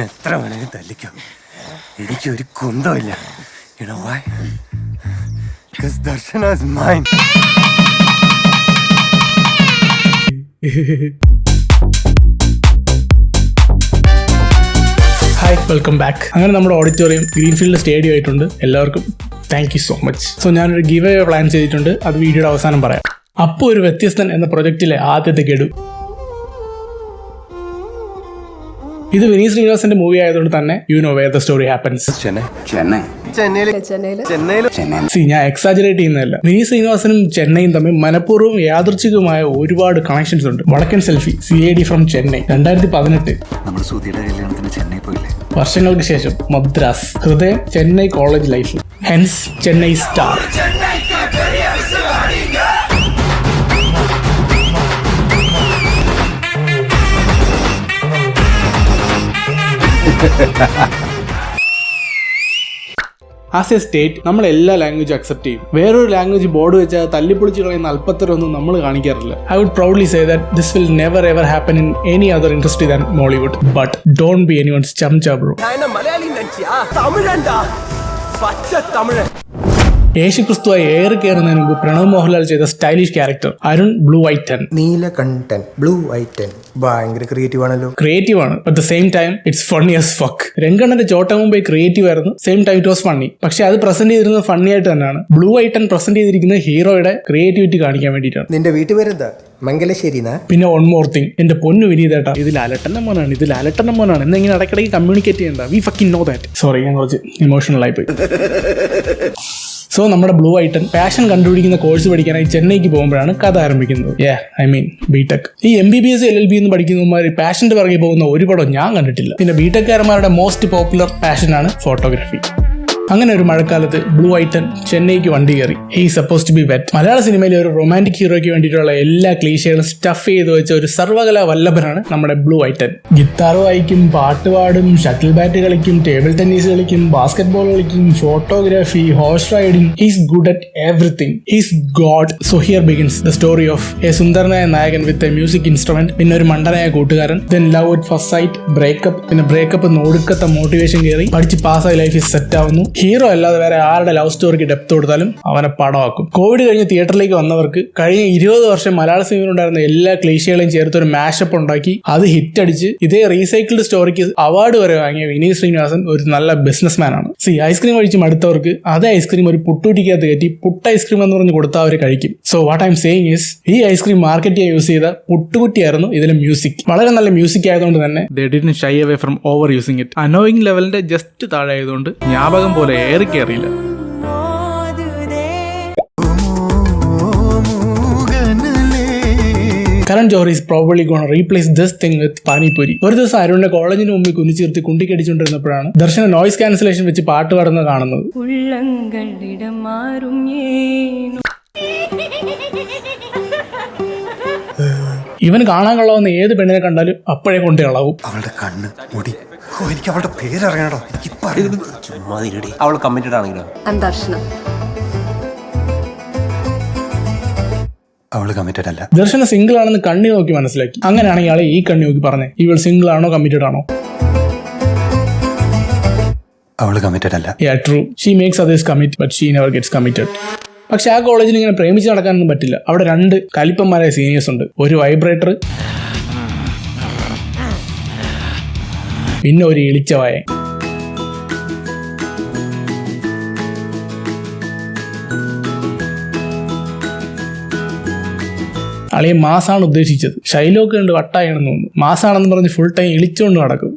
എത്ര വേണേലും തല്ലിക്കോ, എനിക്കൊരു കുന്തമില്ല. You know why? Because Darshana is mine. Hi, welcome back. അങ്ങനെ നമ്മുടെ ഓഡിറ്റോറിയം ഗ്രീൻഫീൽഡ് സ്റ്റേഡിയം ആയിട്ടുണ്ട്. എല്ലാവർക്കും thank you so much. So ഞാനൊരു ഗിവ് അവേ പ്ലാൻ ചെയ്തിട്ടുണ്ട്, അത് വീഡിയോയുടെ അവസാനം പറയാം. അപ്പോൾ ഒരു വ്യത്യസ്തൻ എന്ന പ്രൊജക്റ്റിലെ ആദ്യത്തെ ഗഡു. ഇത് വിനീത് ശ്രീനിവാസന്റെ മൂവി ആയതുകൊണ്ട് തന്നെ you know where the story happens. ഞാൻ എക്സാജറേറ്റ് ചെയ്യുന്നതല്ല. വിനീത് ശ്രീനിവാസനും ചെന്നൈയും തമ്മിൽ മനഃപൂർവ്വം യാദൃച്ഛികമായ ഒരുപാട് കണക്ഷൻസ് ഉണ്ട്. വടക്കൻ സെൽഫി CID ഫ്രം ചെന്നൈ 2018. വർഷങ്ങൾക്ക് ശേഷം മദ്രാസ്, ഹൃദയം Chennai college life, hence Chennai star. As A state നമ്മൾ എല്ലാ ലാംഗ്വേജും അക്സെപ്റ്റ് ചെയ്യും. വേറൊരു ലാംഗ്വേജ് ബോർഡ് വെച്ചാൽ തല്ലിപ്പൊളിച്ച് കളയുന്ന അല്പത്തരൊന്നും നമ്മൾ കാണിക്കാറില്ല. I would proudly say that this will never ever happen in any other industry than Mollywood. But don't be anyone's chamcha bro. യേശുക്രിസ്തുവായി ഏറി കയറുന്നതിന് മുമ്പ് പ്രണവ് മോഹൻലാൽ ചെയ്ത stylish character Arun blue whiten. Neelakandan blue whiten ഭയങ്കര ക്രിയേറ്റീവ് ആണല്ലോ. ക്രിയേറ്റീവ് ആണ്, at the same time it's funny as fuck. രംഗണ്ണന്റെ ചോട്ട മുമ്പേ ക്രിയേറ്റീവ് ആയിരുന്നു, same time it was funny. പക്ഷെ അത് പ്രസന്റ് ചെയ്തിരുന്നത് ഫണ്ണി ആയിട്ട് തന്നെയാണ്. ബ്ലൂ വൈറ്റൻ പ്രസന്റ് ചെയ്തിരിക്കുന്നത് ഹീറോയുടെ ക്രിയേറ്റിവിറ്റി കാണിക്കാൻ വേണ്ടിയിട്ടാണ്. നിന്റെ വീട്ടുപേരെന്താ? മംഗലശ്ശേരി. പിന്നെ വൺ മോർ തിങ്, എന്റെ പൊന്നു വിനീതേട്ടാ, ഇതിൽ അലട്ടന്റെ മോനാണ് എന്നിങ്ങനെ ഇടയ്ക്കിടയ്ക്ക് കമ്മ്യൂണിക്കേറ്റ് ചെയ്യണ്ട. We fucking know that. Sorry, ഞാൻ കുറച്ച് ഇമോഷണൽ ആയി പോയി. സോ നമ്മുടെ ബ്ലൂ വൈറ്റൻ പാഷൻ കണ്ടുപിടിക്കുന്ന കോഴ്സ് പഠിക്കാനായി ചെന്നൈക്ക് പോകുമ്പോഴാണ് കഥ ആരംഭിക്കുന്നത്. ബിടെക്. ഈ MBBS LLB എന്ന് പഠിക്കുന്നവന്മാർ പാഷന്റെ പിറകെ പോകുന്ന ഒരു പടം ഞാൻ കണ്ടിട്ടില്ല. പിന്നെ ബിടെക്കാരന്മാരുടെ മോസ്റ്റ് പോപ്പുലർ പാഷനാണ് ഫോട്ടോഗ്രാഫി. അങ്ങനെ ഒരു മഴക്കാലത്ത് ബ്ലൂ വൈറ്റൻ ചെന്നൈക്ക് വണ്ടി കയറി. He suppose to be wet. മലയാള സിനിമയിലെ ഒരു റൊമാൻറ്റിക് ഹീറോയ്ക്ക് വേണ്ടിയിട്ടുള്ള എല്ലാ ക്ലീഷകളും സ്റ്റഫ് ചെയ്ത് വെച്ച ഒരു സർവകലാ വല്ലഭനാണ് നമ്മുടെ ബ്ലൂ വൈറ്റൻ. ഗിത്താർ വായിക്കും, പാട്ട് പാടും, ഷട്ടിൽ ബാറ്റ് കളിക്കും, ടേബിൾ ടെന്നീസ് കളിക്കും, ബാസ്കറ്റ് ബോൾ കളിക്കും, photography, horse riding. He's good at everything. He's god. So here begins the story of a സുന്ദരനായ നായകൻ വിത്ത് എ മ്യൂസിക് ഇൻസ്ട്രുമെന്റ്, പിന്നെ ഒരു മണ്ടനായ കൂട്ടുകാരൻ, then love at first sight, breakup, പിന്നെ breakup ഒടുക്കത്തെ motivation കയറി പഠിച്ച് പാസ്സായി ലൈഫ് സെറ്റ് ആവുന്നു. ഹീറോ അല്ലാതെ വേറെ ആരുടെ ലവ് സ്റ്റോറിക്ക് ഡെപ്ത് കൊടുത്താലും അവനെ പടമാക്കും. കോവിഡ് കഴിഞ്ഞ് തിയേറ്ററിലേക്ക് വന്നവർക്ക് കഴിഞ്ഞ 20 വർഷം മലയാള സിനിമയിലുണ്ടായിരുന്ന എല്ലാ ക്ലീഷകളെയും ചേർത്ത് ഒരു മാഷപ്പ് ഉണ്ടാക്കി അത് ഹിറ്റ് അടിച്ച് ഇതേ റീസൈക്കിൾഡ് സ്റ്റോറിക്ക് അവാർഡ് വരെ വാങ്ങിയ വിനീത് ശ്രീനിവാസൻ ഒരു നല്ല ബിസിനസ് മാൻ ആണ്. ഐസ്ക്രീം കഴിച്ച് മടുത്തവർക്ക് അതേ ഐസ്ക്രീം ഒരു പുട്ടൂട്ടിക്കകത്ത് കയറ്റി പുട്ട് ഐസ്ക്രീം എന്ന് പറഞ്ഞ് കൊടുത്താൽ അവർ കഴിക്കും. So what I M saying is, ഈ ഐസ്ക്രീം മാർക്കറ്റ് ചെയ്യാൻ യൂസ് ചെയ്ത പുട്ടുകുറ്റിയായിരുന്നു ഇതിലെ മ്യൂസിക്. വളരെ നല്ല മ്യൂസിക് ആയതുകൊണ്ട് തന്നെ they didn't shy away from over using it. Annoying ലെവലിന്റെ ജസ്റ്റ് താഴെ ആയതുകൊണ്ട് ജ്ഞാപകം പോലെ ഏറിക്കേറിയില്ല. Karan Johar is probably going to replace this thing with Pani Puri. ഒരു ദിവസം അരുണിനെ കോളേജിന് മുമ്പിൽ കുനിച്ചിരുത്തി കുണ്ടിക്കടിച്ചുകൊണ്ടിരുന്നപ്പോഴാണ് ദർശന നോയ്സ് ക്യാൻസലേഷൻ വെച്ച് പാട്ട് പാടുന്നത് കാണുന്നത്. ഇവൻ കാണാൻ കൊള്ളാവുന്ന ഏത് പെണ്ണിനെ കണ്ടാലും അപ്പോഴേ കൊണ്ടേ കളവും. അവളുടെ കണ്ണ്, മുടി, എനിക്ക് അവളുടെ പേരറിയണോ? അവൾ കമ്മിറ്റഡ് ആണെങ്കിലോ? അവള് കമ്മിറ്റഡ് അല്ല. ദർശന സിംഗിൾ ആണെന്ന് കണ്ണി നോക്കി മനസ്സിലാക്കി. അങ്ങനെയാണെങ്കിൽ ആളെ ഈ കണ്ണി നോക്കി പറഞ്ഞേ, ഇവൾ സിംഗിൾ ആണോ കമ്മിറ്റഡ് ആണോ? അവള് കമ്മിറ്റഡ് അല്ല. True. She makes others commit but she never gets committed. പക്ഷെ ആ കോളേജിൽ ഇങ്ങനെ പ്രേമിച്ച് നടക്കാനൊന്നും പറ്റില്ല. അവിടെ 2 കലിപ്പന്മാരായ സീനിയേഴ്സ് ഉണ്ട്. ഒരു വൈബ്രേറ്റർ, പിന്നെ ഒരു ഇളിച്ചവായ. അളിയെ മാസാണ് ഉദ്ദേശിച്ചത്. ഷൈലോക്ക് കണ്ട് വട്ടായാണെന്ന് തോന്നുന്നു. മാസാണെന്ന് പറഞ്ഞ് ഫുൾ ടൈം ഇളിച്ചുകൊണ്ട് നടക്കും.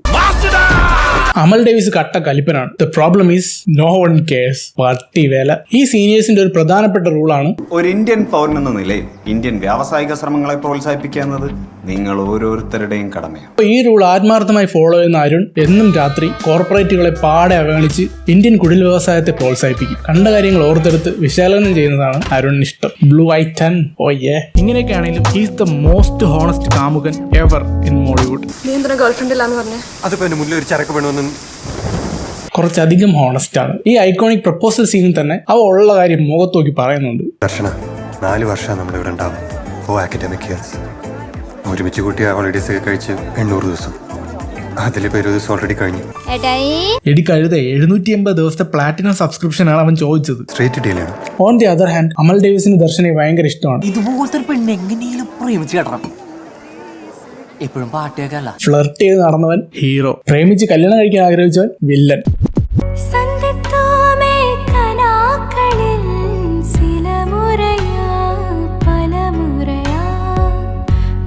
അമൽ ഡേവിസ് കട്ട കലിപ്പനാണ്. The problem is no one cares. പട്ടി വേല. ഈ സീനിയേഴ്സിന്റെ ഒരു പ്രധാനപ്പെട്ട റൂളാണ്, ഒരു ഇന്ത്യൻ പൗരൻ എന്ന നിലയിൽ ഇന്ത്യൻ വ്യാവസായിക ശ്രമങ്ങളെ പ്രോത്സാഹിപ്പിക്കുക എന്നത് നിങ്ങൾ ഓരോരുത്തരുടെയും കടമയാണ്. ഈ റൂൾ ആത്മാർത്ഥമായി ഫോളോ ചെയ്യുന്ന അരുൺ എന്നും രാത്രി കോർപ്പറേറ്റുകളെ പാടെ അവഗണിച്ച് ഇന്ത്യൻ കുടിൽ വ്യവസായത്തെ പ്രോത്സാഹിപ്പിക്കും. കണ്ട കാര്യങ്ങൾ ഓർത്തെടുത്ത് വിശകലനം ചെയ്യുന്നതാണ് അരുണിന് ഇഷ്ടം. Blue whiten. ഇങ്ങനെയൊക്കെയാണെങ്കിലും he's the most honest kamukan ever in Mollywood. അതിപ്പോ എന്റെ മുന്നിൽ ഒരു ചരക്ക് വേണമെന്ന് കുറച്ചധികം ഹോണസ്റ്റ് ആണ്. ഈ ഐക്കോണിക് പ്രപ്പോസൽ സീനിൽ തന്നെ അവ ഉള്ള കാര്യം മുഖത്ത് നോക്കി പറയുന്നുണ്ട്. ദർശന 4 വർഷം നമ്മളിവിടെ ഉണ്ടാവും. 4 academic years. ഒരുമിച്ച് കൂട്ടിയ ഹോളിഡേസ് ഒക്കെ കഴിച്ച് 800 ദിവസം. അതിലെ പേര് ഓൾറെഡി കഴിഞ്ഞു. എടി കഴുത 780 ദിവസത്തെ പ്ലാറ്റിനം സബ്സ്ക്രിപ്ഷൻ ആണ് അവൻ ചോദിച്ചത്. സ്ട്രേറ്റ് ഡീലാണ്. On the other hand Amal ഡേവിസിന് ദർശനെ ഭയങ്കര ഇഷ്ടമാണ്. ഇതുപോലത്തെ ഒരു പെണ്ണ് എങ്ങനെയും പ്രേമിച്ച് കിടണം. എപ്പോഴും പാട്ടേക്കല്ല. ഫ്ലർട്ട് ചെയ്ത് നടന്നവൻ ഹീറോ, പ്രേമിച്ച് കല്യാണം കഴിക്കാൻ ആഗ്രഹിച്ചവൻ villain.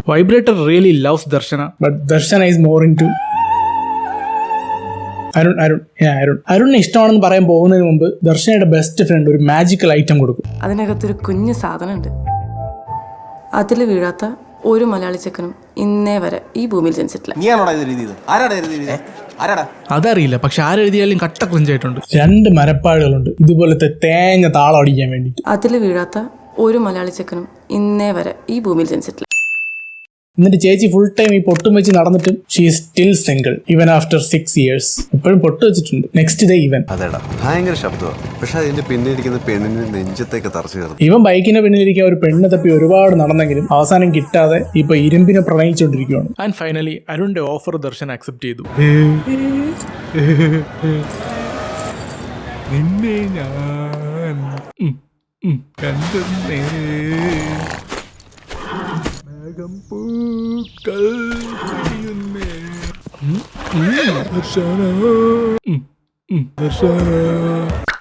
Vibrator really loves Darshana, but Darshana is more into അരുണിനെ ഇഷ്ടമാണെന്ന് പറയാൻ പോകുന്നതിന് മുമ്പ് ദർശനയുടെ ബെസ്റ്റ് ഫ്രണ്ട് ഒരു മാജിക്കൽ ഐറ്റം കൊടുക്കും. അതിനകത്തൊരു കുഞ്ഞു സാധനം ഉണ്ട്. അതിൽ വീഴാത്ത ഒരു മലയാളി ചെക്കനും ഇന്നേ വരെ ഈ ഭൂമിയിൽ ജനിച്ചിട്ടില്ല. അതറിയില്ല, പക്ഷെ ആരെഴുതിയാലും കട്ട ക്രിഞ്ചായിട്ടുണ്ട്. 2 മരപ്പാടുകളുണ്ട് ഇതുപോലത്തെ തേങ്ങ താളം അടിക്കാൻ വേണ്ടിട്ട്. അതിൽ വീഴാത്ത ഒരു മലയാളി ചെക്കനും ഇന്നേ വരെ ഈ ഭൂമിയിൽ ജനിച്ചിട്ടില്ല. എന്നിട്ട് ചേച്ചി ഫുൾ ടൈം ഈ പൊട്ടും വെച്ച് നടന്നിട്ടും she is still single even after 6 years. ഇപ്പോഴും പൊട്ട് വെച്ചിട്ടുണ്ട്. നെക്സ്റ്റ് ഡേ ഇവൻ ഭയങ്കര ശബ്ദമാണ്, പക്ഷെ അതിന്റെ പിന്നിലിരിക്കുന്ന പെണ്ണിന് നെഞ്ചത്തേക്ക് തറച്ചു കയറും. ഇവൻ ബൈക്കിന്റെ പിന്നിലിരിക്കാൻ ഒരു പെണ്ണിനെ തപ്പി ഒരുപാട് നടന്നെങ്കിലും അവസാനം കിട്ടാതെ ഇപ്പൊ ഇരുമ്പിനെ പ്രണയിച്ചുകൊണ്ടിരിക്കുകയാണ്. ആൻഡ് ഫൈനലി അരുണിന്റെ ഓഫർ ദർശൻ അക്സെപ്റ്റ് ചെയ്തു. നിന്നെ ഞാൻ കണ്ടെന്നേ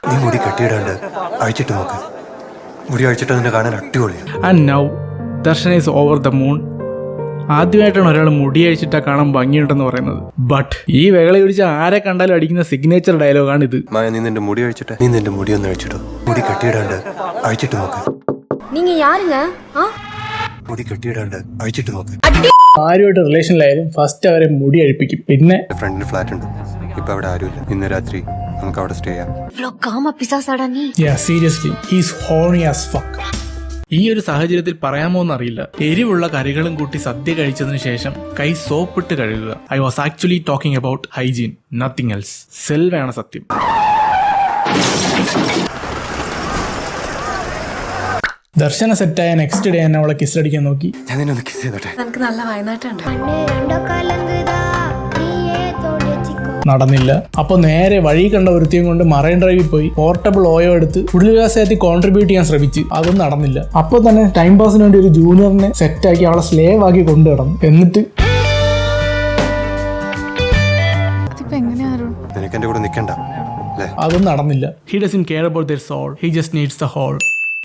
നീ മുടി കെട്ടിയിടാണ്ട് അഴിച്ചിട്ട് നോക്ക്. മുടി അഴിച്ചിട്ട് നിന്നെ കാണാൻ അടിപൊളിയാണ്. And now Darshan is over the moon. ആദ്യമായിട്ടാണ് ഒരാൾ മുടി അഴിച്ചിട്ടാ കാണാൻ ഭംഗിയുണ്ടെന്ന് പറയുന്നത്. ബട്ട് ഈ വെകളെ പിടിച്ച് ആരെ കണ്ടാലും അടിക്കുന്ന സിഗ്നേച്ചർ ഡയലോഗാണ് ഇത്. മായ, നീ നിന്റെ മുടി അഴിച്ചിട്ട് നീ നിന്റെ മുടി ഒന്ന് അഴിച്ചിട്ടോ. മുടി കെട്ടിയിടാണ്ട് അഴിച്ചിട്ട് നോക്ക്. മുടി കെട്ടിയിടാണ്ട് അഴിച്ചിട്ട് നോക്ക്. ആരുമായിട്ട് റിലേഷനിലായാലും ഫസ്റ്റ് അവരെ മുടി അഴിപ്പിക്കും. പിന്നെ ഫ്രണ്ടിന് ഫ്ലാറ്റ് ഉണ്ട്, ഇപ്പൊ അവിടെ ആരുമില്ല. ഇന്ന് രാത്രി നമുക്ക് അവിടെ സ്റ്റേ ചെയ്യാം. Seriously he's horny as fuck. ഈ ഒരു സാഹചര്യത്തിൽ പറയാമോന്നറിയില്ല, എരിവുള്ള കറികളും കൂട്ടി സദ്യ കഴിച്ചതിന് ശേഷം കൈ സോപ്പിട്ട് കഴുകുക. I was actually talking about hygiene, nothing else. സെൽവയാണ് സത്യം. ദർശന സെറ്റായ നെക്സ്റ്റ് ഡേ എന്നെ അവളെ കിസ് അടിക്കാൻ നോക്കി. ഞാൻ നിന്നെ ഒന്ന് കിസ് ചെയ്തോട്ടെ. നമുക്ക് നല്ല വയനാട്ടുണ്ട്. നടന്നില്ല. അപ്പൊ നേരെ വഴി കണ്ട വൃത്തിയും കൊണ്ട് മറൈൻ ഡ്രൈവിൽ പോയി പോർട്ടബിൾ ഓയോ എടുത്ത് ഉള്ളിലാസത്തിൽ കോൺട്രിബ്യൂട്ട് ചെയ്യാൻ ശ്രമിച്ചു. അതും നടന്നില്ല. അപ്പൊ തന്നെ ടൈം പാസിന് വേണ്ടി ഒരു ജൂനിയറിനെ സെറ്റാക്കി അവളെ സ്ലേവ് ആക്കി കൊണ്ടു കിടന്നു. എന്നിട്ട് നിനക്ക് എന്റെ കൂടെ നിൽക്കണ്ട. അതും നടന്നില്ല. He doesn't care about their soul, he just needs the hole.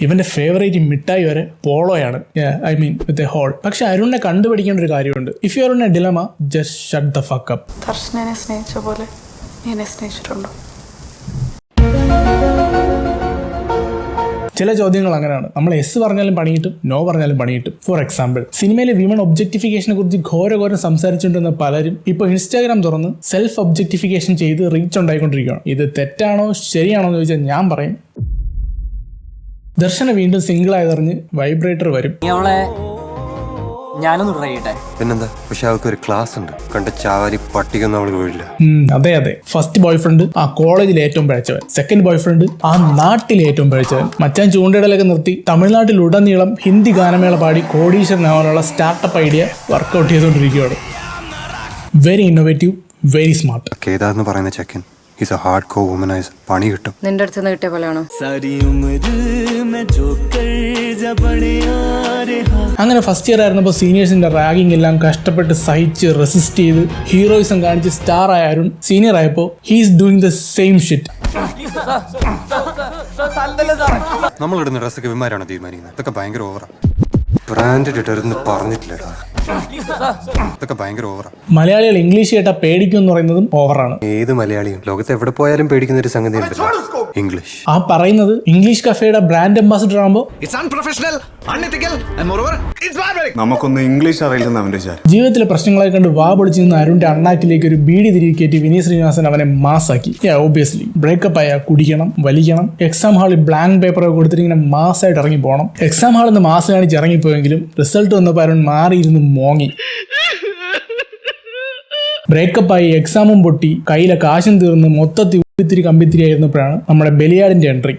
ഇവന്റെ ഫേവറേറ്റ് മിഠായി വരെ പോളോയാണ്, I mean with a hole. പക്ഷെ അരുണിനെ കണ്ടുപിടിക്കേണ്ട ഒരു കാര്യമുണ്ട്. If you are in a dilemma, just shut the fuck up. ദർശനെ സ്നേഹിച്ച പോലെ എന്നെ സ്നേഹിച്ചിട്ടുണ്ടോ? ചില ചോദ്യങ്ങൾ അങ്ങനെയാണ്. നമ്മൾ എസ് പറഞ്ഞാലും പണി കിട്ടും, നോ പറഞ്ഞാലും പണി കിട്ടും. ഫോർ എക്സാമ്പിൾ, സിനിമയിലെ വിമൺ ഒബ്ജക്ടിഫിക്കേഷനെ കുറിച്ച് ഘോരഘോരം സംസാരിച്ചുകൊണ്ടിരുന്ന പലരും ഇപ്പോൾ ഇൻസ്റ്റാഗ്രാം തുറന്ന് സെൽഫ് ഒബ്ജക്ടിഫിക്കേഷൻ ചെയ്ത് റീച്ച് ഉണ്ടായിക്കൊണ്ടിരിക്കുകയാണ്. ഇത് തെറ്റാണോ ശരിയാണോ എന്ന് ചോദിച്ചാൽ ഞാൻ പറയും ദർശന വീണ്ടും സിംഗിൾ ആയതറിഞ്ഞ് വൈബ്രേറ്റർ വരും. ഞാനൊന്ന് ട്രൈ ചെയ്യട്ടെ. പിന്നെന്താ, പക്ഷെ അവൾക്ക് ഒരു ക്ലാസ് ഉണ്ട്. കണ്ട ചാവാരി പട്ടികൊന്നും അവൾക്ക് വീഴില്ല. അതെ. ഫസ്റ്റ് ബോയ് ഫ്രണ്ട് ആ കോളേജിൽ ഏറ്റവും പഴച്ചവൻ. സെക്കൻഡ് ബോയ് ഫ്രണ്ട് ആ നാട്ടിലെ ഏറ്റവും പഴച്ചവൻ. മച്ചാൻ ചൂണ്ടിടലൊക്കെ നിർത്തി തമിഴ്നാട്ടിൽ ഉടനീളം ഹിന്ദി ഗാനമേള പാടി കോടീശ്വരനാവാനുള്ള സ്റ്റാർട്ടപ്പ് ഐഡിയ വർക്കൗട്ട് ചെയ്തുകൊണ്ടിരിക്കുകയാണ്. Very innovative, very smart. Kedar എന്ന് പറയുന്ന ചെക്കൻ ഈസ് എ ഹാർഡ് കോർ വുമനൈസർ. പണി കിട്ടും. നിന്റെ അടുത്ത് നിന്ന് കിട്ടിയ പോലെയാണോ? അങ്ങനെ ഫസ്റ്റ് ഇയർ ആയിരുന്നപ്പോൾ സീനിയേഴ്സിന്റെ റാഗിങ് എല്ലാം കഷ്ടപ്പെട്ട് സഹിച്ച് റെസിസ്റ്റ് ചെയ്ത് ഹീറോയിസം കാണിച്ച് സ്റ്റാർ ആയ അരുൺ സീനിയർ ആയപ്പോൾ he's doing the same shit. നമ്മളിടുന്ന ഡ്രസ്സൊക്കെ വിമാരാണ് തീരുമാനിക്കുന്നത്. ഇതൊക്കെ ഭയങ്കര ഓവറാ. ബ്രാൻഡഡ് ഇടരുന്ന് പറഞ്ഞിട്ടില്ലടാ. ഇതൊക്കെ ഭയങ്കര ഓവറാ. മലയാളികൾ ഇംഗ്ലീഷ് കേട്ടാ പേടിക്കും എന്ന് പറയുന്നതും ഓവറാണ്. ഏത് മലയാളിയും ലോകത്ത് എവിടെ പോയാലും പേടിക്കുന്ന ഒരു സംഗതി ഉണ്ടല്ലോ, ഇംഗ്ലീഷ്. ആ പറയുന്നത് ഇംഗ്ലീഷ് കഫേയുടെ ബ്രാൻഡ് അംബാസിഡർ ആകുമ്പോൾ നമുക്കൊന്നും ഇംഗ്ലീഷ് അറിയില്ലെന്ന് അവന്റെ വിചാരം. ജീവിതത്തിലെ പ്രശ്നങ്ങളെ കണ്ട് വാ പൊളിച്ച് നിന്ന് അരുണിന്റെ അണ്ണാക്കിലേക്ക് ഒരു ബീഡി തിരികെ കയറ്റി വിനീത് ശ്രീനിവാസൻ അവനെ മാസാക്കി. ഓബിയസ്ലി ബ്രേക്കപ്പ് ആയ കുടിക്കണം, വലിക്കണം, എക്സാം ഹാളിൽ ബ്ലാങ്ക് പേപ്പറൊക്കെ കൊടുത്തിട്ട് ഇങ്ങനെ മാസമായിട്ട് ഇറങ്ങി പോകണം. എക്സാം ഹാളിൽ നിന്ന് മാസം കാണിച്ച് ഇറങ്ങിപ്പോയെങ്കിലും റിസൾട്ട് വന്നപ്പോൾ അരുൺ മാറിയിരുന്ന് മോങ്ങി. ബ്രേക്കപ്പായി, എക്സാമും പൊട്ടി, കയ്യിലെ കാശും തീർന്ന് മൊത്തത്തിൽ ഉപ്പിത്തിരി കമ്പിത്തിരി ആയിരുന്നപ്പോഴാണ് നമ്മുടെ ബലിയാടിന്റെ എൻട്രി.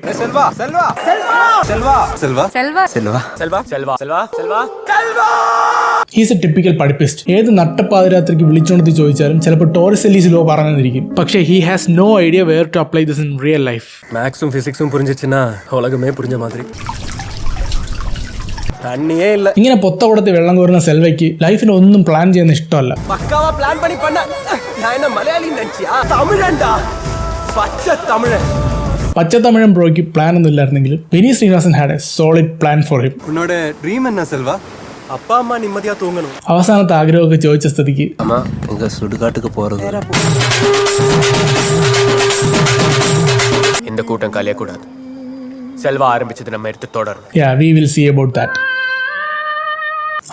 ഹീസ് എ ടിപ്പിക്കൽ പഠിപ്പിസ്റ്റ്. ഏത് നട്ടപ്പാതിരാത്രിക്ക് വിളിച്ചോണ്ടെത്തി ചോദിച്ചാലും ചിലപ്പോൾ ടോറിസെല്ലീസ് ലോ പറഞ്ഞിരിക്കും. പക്ഷേ he has no idea where to apply this in real life. மேக்ஸும் ஃபிசிக்ஸும் புரிஞ்சிச்சுன்னா உலகமே புரிஞ்ச மாதிரி. தண்ணியே இல்ல. ഇങ്ങനെ പൊത്തപടത്ത് വെള്ളം കോരുന്ന സെൽവയ്ക്ക് ലൈഫിന് ഒന്നും പ്ലാൻ ചെയ്യുന്ന ഇഷ്ടമല്ല. பக்காவா பிளான் பண்ணி பண்ண. நான் என்ன மலையாளி நினைச்சியா? தமிழன்டா. பச்சை தமிழன். പച്ചത്തമിഴൻ ബ്രോയ്ക്ക് പ്ലാൻ ഒന്നും ഇല്ലായിരുന്നെങ്കിലും Vineeth Sreenivasan had a solid plan for him. ഉന്നോட ட்ரீம் என்ன செல்வா? அப்பா அம்மா நிம்மதியா தூங்கணும். അവസാനത്തെ ആഗ്രഹമൊക്കെ ചോദിച്ച സ്ഥിതിക്ക് அம்மா எங்க சுடுகாட்டுக்கு போறது. இந்த கூட்டம் கலையக்கூடாது. செல்வா ஆரம்பிச்சது நம்ம எடுத்து தொடரணும். Yeah we will see about that.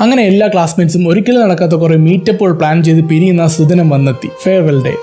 അങ്ങനെ എല്ലാ ക്ലാസ്മേറ്റ്സും ഒരിക്കലും നടക്കാത്ത കുറെ മീറ്റപ്പോൾ പ്ലാൻ ചെയ്ത് പിരിയുന്ന സുദിനം വന്നെത്തി. Farewell day.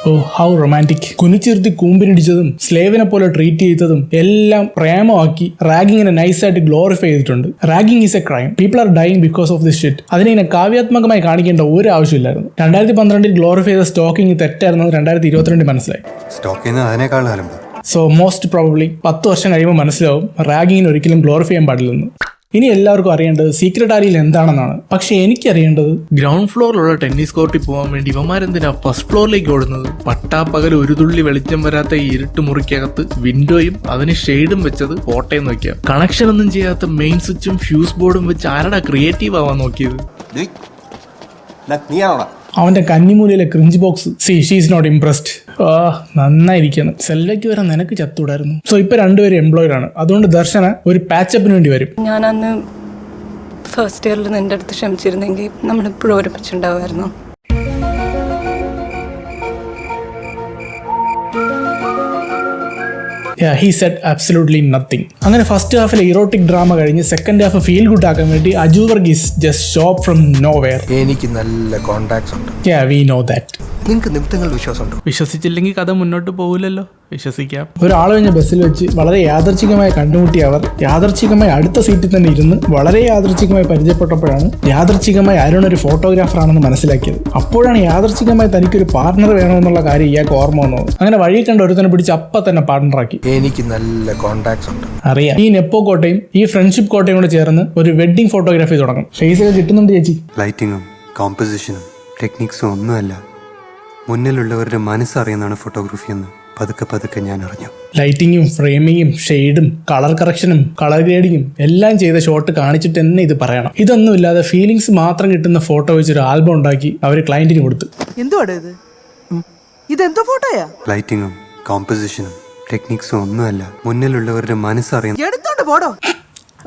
Oh how romantic. കുനിച്ചിരുത്തി കൂമ്പിനിടിച്ചതും സ്ലേവിനെ പോലെ ട്രീറ്റ് ചെയ്തതും എല്ലാം പ്രേമമാക്കി റാഗിങ്ങിനെ നൈസായിട്ട് ഗ്ലോറിഫൈ ചെയ്തിട്ടുണ്ട്. Ragging is a crime. People are dying because of this shit. അതിനെ ഇങ്ങനെ കാവ്യാത്മകമായി കാണിക്കേണ്ട ഒരു ആവശ്യമില്ലായിരുന്നു. 2012 ഗ്ലോറിഫൈ ചെയ്ത സ്റ്റോക്കിംഗ് തെറ്റായിരുന്നു 2022 മനസ്സിലായി. സ്റ്റോക്ക് ചെയ്യുന്നത് അതിനേക്കാൾ ആലമ്പ്. സോ മോസ്റ്റ് പ്രോബബ്ലി 10 വർഷം കഴിയുമ്പോൾ മനസ്സിലാവും റാഗിങ്ങിന് ഒരിക്കലും ഗ്ലോറിഫൈ ചെയ്യാൻ പാടില്ലെന്ന്. ഇനി എല്ലാവർക്കും അറിയേണ്ടത് സീക്രട്ട് ആരിയിൽ എന്താണെന്നാണ്. പക്ഷെ എനിക്കറിയേണ്ടത് ഗ്രൗണ്ട് ഫ്ലോറിലുള്ള ടെന്നീസ് കോർട്ടിൽ പോകാൻ വേണ്ടി ഇവന്മാരെന്തിനാ ഫസ്റ്റ് ഫ്ലോറിലേക്ക് ഓടുന്നത്? പട്ടാപ്പകൽ ഒരു തുള്ളി വെളിച്ചം വരാത്ത ഈ ഇരുട്ട് മുറിക്കകത്ത് വിൻഡോയും അതിന് ഷെയ്ഡും വെച്ചത് ഫോട്ടോയും നോക്കിയാ. കണക്ഷൻ ഒന്നും ചെയ്യാത്ത മെയിൻ സ്വിച്ചും ഫ്യൂസ് ബോർഡും വെച്ച് ആരടാ ക്രിയേറ്റീവ് ആവാൻ നോക്കിയത്? അവന്റെ കന്നിമൂലയിലെ cringe box. She's not impressed. നന്നായിരിക്കണം. സെല്ലയ്ക്ക് വരെ നിനക്ക് ചത്തൂടായിരുന്നു. സോ ഇപ്പൊ രണ്ടുപേരും എംപ്ലോയഡ് ആണ്. അതുകൊണ്ട് ദർശന ഒരു പാച്ചപ്പിന് വേണ്ടി വരും. ഞാൻ അന്ന് ഫസ്റ്റ് ഇയറിൽ നിന്റെ അടുത്ത് ക്ഷമിച്ചിരുന്നെങ്കിൽ നമ്മളിപ്പോഴും ഒരുമിച്ചുണ്ടാവുമായിരുന്നു. He said absolutely nothing. അങ്ങനെ ഫസ്റ്റ് ഹാഫിലെ ഇറോട്ടിക് ഡ്രാമ കഴിഞ്ഞ് സെക്കൻഡ് ഹാഫ് ഫീൽ ഗുഡ് ആക്കാൻ വേണ്ടി Aju Varghese just shop from nowhere. എനിക്ക് നല്ല കോണ്ടാക്ട്സ് ഉണ്ട്. We know that. നിങ്ങൾക്ക് നിമിത്തങ്ങൾ വിശ്വാസമുണ്ടോ? വിശ്വസിച്ചില്ലെങ്കിൽ കഥ മുന്നോട്ട് പോകില്ലല്ലോ. വിശ്വസിക്കാം. ഒരാൾ കഴിഞ്ഞ ബസ്സിൽ വെച്ച് വളരെ യാദർച്ഛികമായി കണ്ടുമുട്ടിയ അവർ യാദർച്ഛികമായി അടുത്ത സീറ്റിൽ തന്നെ ഇരുന്ന് വളരെ യാദർച്ഛികമായി പരിചയപ്പെട്ടപ്പോഴാണ് യാദർച്ഛികമായി അരുൺ ഒരു ഫോട്ടോഗ്രാഫർ ആണെന്ന് മനസ്സിലാക്കിയത്. അപ്പോഴാണ് യാദർച്ഛികമായി തനിക്കൊരു പാർട്ണർ വേണമെന്നുള്ള കാര്യം ഇയാൾക്ക് ഓർമ്മ വന്നത്. അങ്ങനെ വഴി കണ്ട ഒരുത്തനെ പിടിച്ച് അപ്പം തന്നെ പാർട്ണറാക്കി. എനിക്ക് നല്ല കോണ്ടാക്ട്സ് ഉണ്ട്. അറിയാം. ഈ നെപ്പോ കോട്ടയും ഈ ഫ്രണ്ട്ഷിപ്പ് കോട്ടയും കൂടെ ചേർന്ന് ഒരു വെഡിങ് ഫോട്ടോഗ്രാഫി തുടങ്ങും. ഫേസ് ഒക്കെ കിട്ടുന്നുണ്ട് ചേച്ചി. ലൈറ്റിങ്ങും കോമ്പോസിഷനും ടെക്നിക്സും ഒന്നുമല്ല, മുന്നിലുള്ളവരുടെ മനസ്സറിയുന്നതാണ് ഫോട്ടോഗ്രാഫി എന്ന് പതുക്കെ പതുക്കെ ഞാൻ അറിഞ്ഞു. ലൈറ്റിങ്ങും ഫ്രെയിമിങ്ങും ഷെയ്ഡും കളർ കറക്ഷനും കളർ ഗ്രേഡിങ്ങും എല്ലാം ചെയ്ത ഷോട്ട് കാണിച്ചിട്ട് തന്നെ ഇത് പറയണം. ഇതൊന്നുമില്ലാതെ ഫീലിങ്സ് മാത്രം കിട്ടുന്ന ഫോട്ടോ വെച്ചൊരു ആൽബം ഉണ്ടാക്കി അവർ ക്ലയന്റിന് കൊടുത്തു. എന്തുവാണ് ഇത്? ഇതെന്തോ ഫോട്ടോയാ? ലൈറ്റിങ്ങും കോമ്പോസിഷനും ടെക്നിക്സും ഒന്നുമല്ല, മുന്നിലുള്ളവരുടെ മനസ്സറിയുന്ന. എടുത്തോണ്ട് പോടോ.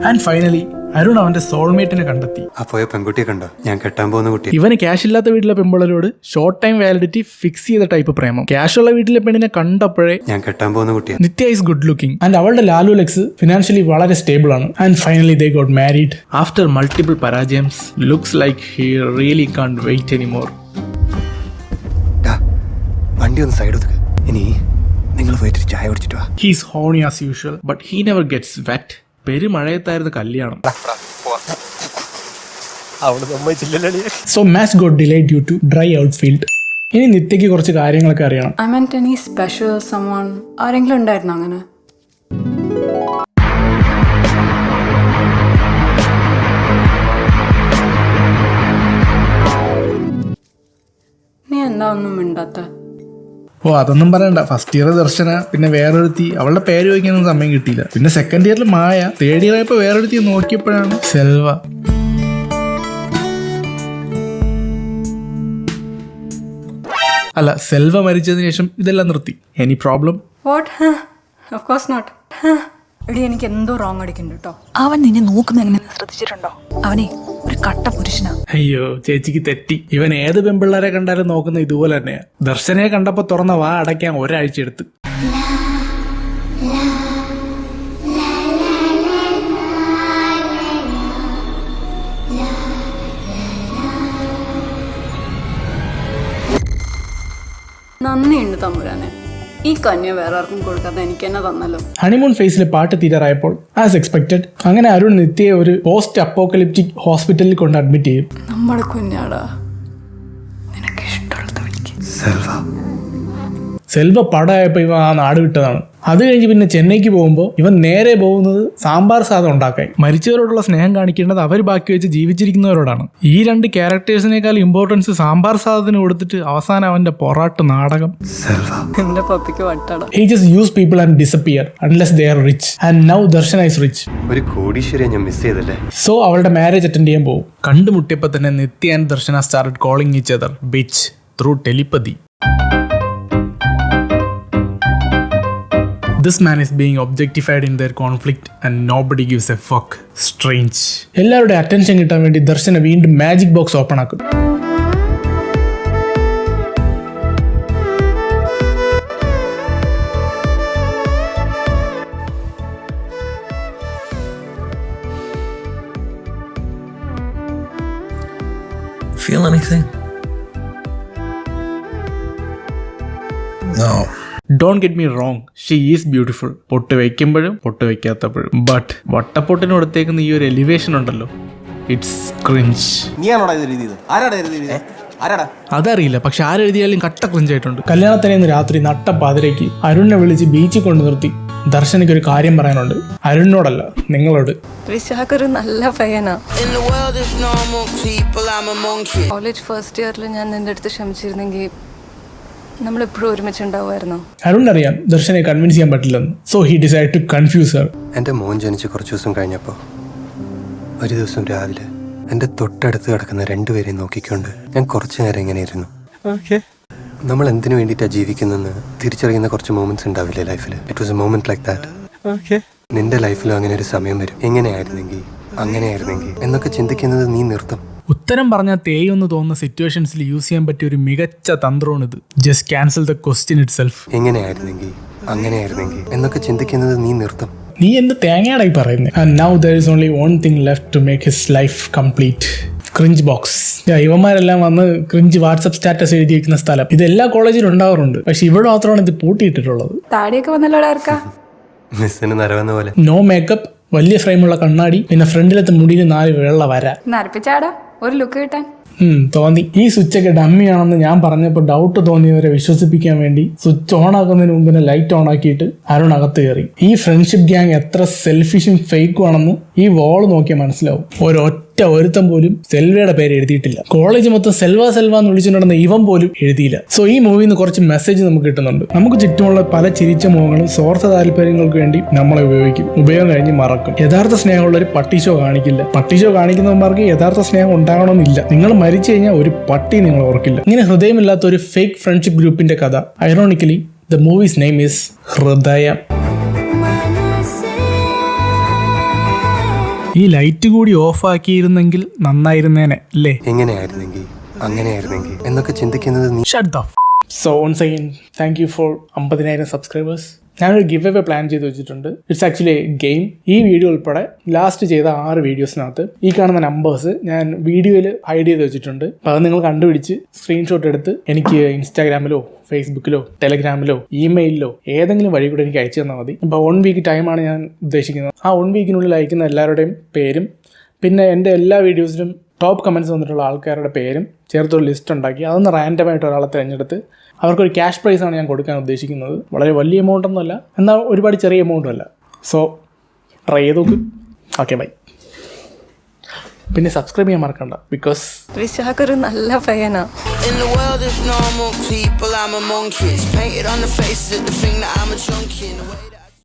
ആൻഡ് ഫൈനലി അരുൺ അവന്റെ സോൾമേറ്റിനെ കണ്ടെത്തി. ആ പോയ പെൺകുട്ടിയെ കണ്ടോ? ഞാൻ കെട്ടാൻ പോകുന്ന കുട്ടി. ഇവന് ക്യാഷ് ഇല്ലാത്ത വീട്ടിലെ പെൺപിള്ളരോട് ഷോർട്ട് ടൈം വാലിഡിറ്റി ഫിക്സ് ചെയ്ത ടൈപ്പ് പ്രേമം. ക്യാഷ് ഉള്ള വീട്ടിലെ പെണ്ണിനെ കണ്ടപ്പോഴേ ഞാൻ കെട്ടാൻ പോകുന്ന കുട്ടിയെ. Nithya is good looking and അവളുടെ ലാലു ലെക്സ് ഫിനാൻഷ്യലി വളരെ സ്റ്റേബിൾ ആണ്. And finally they got married after multiple പരാജയംസ്. Looks like he really can't wait anymore. വണ്ടി ഒന്ന് സൈഡ് ഒതുക്ക്. ഇനി നിങ്ങൾ പോയിട്ട് ചായ കുടിച്ചിട്ട് വാ. He's horny as usual but he never gets wet. പെരുമഴയത്തായിരുന്നു കല്യാണം. So match got delayed due to dry outfield. ഇനി നിത്യയ്ക്ക് കുറച്ച് കാര്യങ്ങളൊക്കെ അറിയണം. I meant any special someone ആരെങ്കിലും ഉണ്ടായിരുന്നു അങ്ങനെ? നീ എന്താ ഒന്നും മിണ്ടാത്ത? ഓ അതൊന്നും പറയണ്ട. ഫസ്റ്റ് ഇയർ ദർശന, പിന്നെ വേറൊരുത്തി. അവളുടെ പേര് ചോദിക്കാനൊന്നും സമയം കിട്ടിയില്ല. പിന്നെ സെക്കൻഡ് ഇയറിൽ മായ, തേർഡ് ഇയർ ആയപ്പോ വേറൊരുത്തി നോക്കിയപ്പോഴാണ് സെൽവ. അല്ല, സെൽവ മരിച്ചതിന് ശേഷം ഇതെല്ലാം നിർത്തി. Any problem? What? Of course not. എടി എനിക്ക് എന്തോ റോങ് അടിക്കുന്നുണ്ട് കേട്ടോ. അവൻ നിന്നെ നോക്കുന്ന എങ്ങനെ ശ്രദ്ധിച്ചിട്ടുണ്ടോ? അവനെ ഒരു കട്ട പുരുഷനാ. അയ്യോ ചേച്ചിക്ക് തെറ്റി. ഇവൻ ഏത് പെൺപിള്ളേരെ കണ്ടാലും നോക്കുന്ന ഇതുപോലെ തന്നെയാ. ദർശനയെ കണ്ടപ്പോ തുറന്ന വാ അടയ്ക്കാൻ ഒരാഴ്ച എടുത്ത്. നന്ദിയുണ്ട് തമ്പുരാനെ. ഈ കന്യ വേറെ ആർക്കും കൊടുക്കാതെ എനിക്ക് തന്നെ തന്നല്ലോ. ഹണിമൂൺ ഫേസിലെ പാട്ട് തീരാറായപ്പോൾ ആസ് എക്സ്പെക്ടഡ് അങ്ങനെ അരുൺ നിത്യയെ ഒരു പോസ്റ്റ് അപ്പോക്കലിപ്റ്റിക് ഹോസ്പിറ്റലിൽ കൊണ്ട് അഡ്മിറ്റ് ചെയ്യും. നമ്മുടെ കുഞ്ഞാടാ, നിനക്ക് ഇഷ്ടമുള്ളത് വിളിക്ക്. സെൽവ പടമായപ്പോൾ ഇവ ആ നാട് വിട്ടതാണ്. അത് കഴിഞ്ഞ് പിന്നെ ചെന്നൈക്ക് പോകുമ്പോൾ ഇവൻ നേരെ പോകുന്നത് സാമ്പാർ സാധനം ഉണ്ടാക്കാൻ. മരിച്ചവരോടുള്ള സ്നേഹം കാണിക്കേണ്ടത് അവർ ബാക്കി വെച്ച് ജീവിച്ചിരിക്കുന്നവരോടാണ്. ഈ രണ്ട് ക്യാരക്ടേഴ്സിനേക്കാൾ ഇമ്പോർട്ടൻസ് സാമ്പാർ സാധനത്തിന് കൊടുത്തിട്ട് അവസാനം അവന്റെ പൊറാട്ട് നാടകം. എന്റെ പപ്പിക്ക് വട്ടാണ്. He just use people and disappear unless they are rich. And now Darshana is rich. ഒരു കോടീശ്വരിയെ ഞാൻ മിസ് ചെയ്തല്ലേ. So അവളുടെ മാരേജ് അറ്റൻഡ് ചെയ്യാൻ പോകും. കണ്ടുമുട്ടിയപ്പോൾ തന്നെ Nithya and Darshana started calling each other bitch through telepathy. This man is being objectified in their conflict and nobody gives a fuck. Strange. എല്ലാവരുടെ attention കിട്ടാൻ വേണ്ടി ദർശന വീണ്ടും മാജിക് ബോക്സ് ഓപ്പൺ ആക്കും. Feel anything? No. Don't get me wrong, she is beautiful. പൊട്ട് വയ്ക്കുമ്പോഴും പൊട്ട് വയ്ക്കാത്തപ്പോഴും. But വട്ടപ്പൊട്ടിന് കൊടുത്തേക്കുന്ന ഈ ഒരു elevation ഉണ്ടല്ലോ, ഇറ്റ്സ് ക്രിഞ്ച്. അതറിയില്ല, പക്ഷെ ആരെഴുതിയാലും കട്ട ക്രിഞ്ചായിട്ടുണ്ട്. കല്യാണത്തിനേന്ന് രാത്രി നട്ട പാതിരയ്ക്ക് അരുണിനെ വിളിച്ച് ബീച്ചിൽ കൊണ്ടു നിർത്തി ദർശനയ്ക്ക് ഒരു കാര്യം പറയാനുണ്ട്. അരുണിനോടല്ല, നിങ്ങളോട്. വിശാഖ് ഒരു നല്ല പയ്യനാ. കോളേജ് ഫസ്റ്റ് ഇയറിൽ ഞാൻ നിന്റെ അടുത്ത് ക്ഷമിച്ചിരുന്നെങ്കിൽ നമ്മളെപ്പോഴും ഒരുമിച്ചുണ്ടാവുമായിരുന്നോ? അരുണിനറിയാം ദർശനെ കൺവിൻസ് ചെയ്യാൻ പറ്റില്ലെന്ന്. So he decide to confuse her. എൻ്റെ മോൻ ജനിച്ച് കുറച്ച് ദിവസം കഴിഞ്ഞപ്പോൾ ഒരു ദിവസം രാവിലെ എൻ്റെ തൊട്ടടുത്ത് കിടക്കുന്ന രണ്ടുപേരെയും നോക്കിക്കൊണ്ട് ഞാൻ കുറച്ചു നേരം ഇങ്ങനെ ഇരുന്നു. നമ്മൾ എന്തിനു വേണ്ടിയിട്ടാണ് ജീവിക്കുന്നതെന്ന് തിരിച്ചറിയുന്ന കുറച്ച് മൊമെന്റ്സ് ഉണ്ടാവില്ലേ ലൈഫിൽ. It was A moment like that. നിന്റെ ലൈഫിലും അങ്ങനെ ഒരു സമയം വരും, എങ്ങനെയായിരുന്നെങ്കിൽ അങ്ങനെയായിരുന്നെങ്കിൽ എന്നൊക്കെ ചിന്തിക്കുന്നത് നീ നിർത്തും. ഉത്തരം പറഞ്ഞാൽ തേയൊന്ന് തോന്നുന്ന സിറ്റുവേഷൻസിൽ യൂസ് ചെയ്യാൻ പറ്റിയ ഒരു മികച്ച തന്ത്രമാണിത്. Just cancel the question itself. എങ്ങനെയായിരുന്നെങ്കിൽ അങ്ങനെയായിരുന്നെങ്കിൽ എന്നൊക്കെ ചിന്തിക്കുന്നത് നീ നിർത്തും. നീ എന്ത് തേങ്ങയാടായി പറയുന്നത്? And now there is only one thing left to make his life complete. Cringe box. ഇവന്മാരെല്ലാം വന്ന് ക്രിഞ്ച് വാട്സ്ആപ്പ് സ്റ്റാറ്റസ് എഴുതി വെക്കുന്ന സ്ഥലം. ഇത് എല്ലാ കോളേജിലും ഉണ്ടാവാറുണ്ട്, പക്ഷെ ഇവിടെ മാത്രമാണ് ഇത് പൂട്ടിയിട്ടിട്ടുള്ളത്. താടിയൊക്കെ വന്നല്ലോ ആർക്കാ? മിസ്സിന് നരവെന്ന പോലെ. നോ മേക്കപ്പ്, വലിയ ഫ്രെയിമുള്ള കണ്ണാടി, പിന്നെ ഫ്രണ്ടിലത്തെ മുടിയിൽ 4 വെള്ള വര. നരപ്പിച്ചാടാ ഒരു ലുക്ക് കിട്ടാൻ തോന്നി. ഈ സ്വിച്ചൊക്കെ ഡമ്മിയാണെന്ന് ഞാൻ പറഞ്ഞപ്പോൾ ഡൗട്ട് തോന്നിയവരെ വിശ്വസിപ്പിക്കാൻ വേണ്ടി സ്വിച്ച് ഓൺ ആക്കുന്നതിന് മുമ്പിനെ ലൈറ്റ് ഓൺ ആക്കിയിട്ട് അരുൺ അകത്ത് കയറി. ഈ ഫ്രണ്ട്ഷിപ്പ് ഗ്യാങ് എത്ര സെൽഫിഷും ഫേക്കും ആണെന്ന് ഈ വാൾ നോക്കിയാൽ മനസ്സിലാവും. ഒരുത്തം പോലും സെൽവയുടെ പേര് എഴുതിയിട്ടില്ല. കോളേജ് മൊത്തം സെൽവ എന്ന് വിളിച്ചുകൊണ്ടിരുന്ന ഇവൻ പോലും എഴുതിയില്ല. സോ ഈ മൂവിയിൽ നിന്ന് കുറച്ച് മെസ്സേജ് നമുക്ക് കിട്ടുന്നുണ്ട്. നമുക്ക് ചുറ്റുമുള്ള പല ചിരിച്ച മുഖങ്ങളും സ്വാർത്ഥ താല്പര്യങ്ങൾക്ക് വേണ്ടി നമ്മളെ ഉപയോഗിക്കും. ഉപയോഗം കഴിഞ്ഞ് മറക്കും. യഥാർത്ഥ സ്നേഹമുള്ള ഒരു പട്ടി ഷോ കാണിക്കില്ല. പട്ടി ഷോ കാണിക്കുന്നവന്മാർക്ക് യഥാർത്ഥ സ്നേഹം ഉണ്ടാകണമെന്നില്ല. നിങ്ങൾ മരിച്ചു കഴിഞ്ഞാൽ ഒരു പട്ടി നിങ്ങൾ ഓർക്കില്ല. ഇങ്ങനെ ഹൃദയമില്ലാത്ത ഒരു ഫേക്ക് ഫ്രണ്ട്ഷിപ്പ് ഗ്രൂപ്പിന്റെ കഥ. ഐറോണിക്കലി ദ മൂവീസ് നെയിം ഈസ് ഹൃദയം. ഈ ലൈറ്റ് കൂടി ഓഫ് ആക്കിയിരുന്നെങ്കിൽ നന്നായിരുന്നേനെ അല്ലേ? എങ്ങനെയായിരുന്നെങ്കിൽ അങ്ങനെയായിരുന്നെങ്കിൽ എന്നൊക്കെ ചിന്തിക്കുന്നത് നീ. Shut the f***. So once again, thank you for 50,000 subscribers. ഞാനൊരു ഗിവ് അവേ പ്ലാൻ ചെയ്ത് വെച്ചിട്ടുണ്ട്. It's actually A game. ഈ വീഡിയോ ഉൾപ്പെടെ ലാസ്റ്റ് ചെയ്ത 6 വീഡിയോസിനകത്ത് ഈ കാണുന്ന നമ്പേഴ്സ് ഞാൻ വീഡിയോയിൽ ഹൈഡ് ചെയ്ത് വെച്ചിട്ടുണ്ട്. അപ്പോൾ അത് നിങ്ങൾ കണ്ടുപിടിച്ച് സ്ക്രീൻഷോട്ട് എടുത്ത് എനിക്ക് ഇൻസ്റ്റാഗ്രാമിലോ ഫേസ്ബുക്കിലോ ടെലഗ്രാമിലോ ഇമെയിലിലോ ഏതെങ്കിലും വഴി കൂടെ എനിക്ക് അയച്ചു തന്നാൽ മതി. ഇപ്പോൾ 1 വീക്ക് ടൈമാണ് ഞാൻ ഉദ്ദേശിക്കുന്നത്. ആ 1 വീക്കിനുള്ളിൽ അയക്കുന്ന എല്ലാവരുടെയും പേരും പിന്നെ എൻ്റെ എല്ലാ വീഡിയോസിലും ടോപ്പ് കമൻറ്റ്സ് വന്നിട്ടുള്ള ആൾക്കാരുടെ പേരും ചേർത്തൊരു ലിസ്റ്റ് ഉണ്ടാക്കി അതൊന്ന് റാൻഡമായിട്ട് ഒരാളെ തിരഞ്ഞെടുത്ത് അവർക്കൊരു ക്യാഷ് പ്രൈസാണ് ഞാൻ കൊടുക്കാൻ ഉദ്ദേശിക്കുന്നത്. വളരെ വലിയ എമൗണ്ട് ഒന്നുമല്ല, എന്നാൽ ഒരുപാട് ചെറിയ എമൗണ്ടും അല്ല. സോ ട്രൈ ചെയ്ത് നോക്ക്. Okay bye. പിന്നെ സബ്സ്ക്രൈബ് ചെയ്യാൻ മറക്കണ്ട. ബിക്കോസ് വിശാഖ് ഒരു നല്ല പയ്യനാ. In the world of normal people, I'm among kids. Painted on the faces of the thing that I'm a junkie in the way that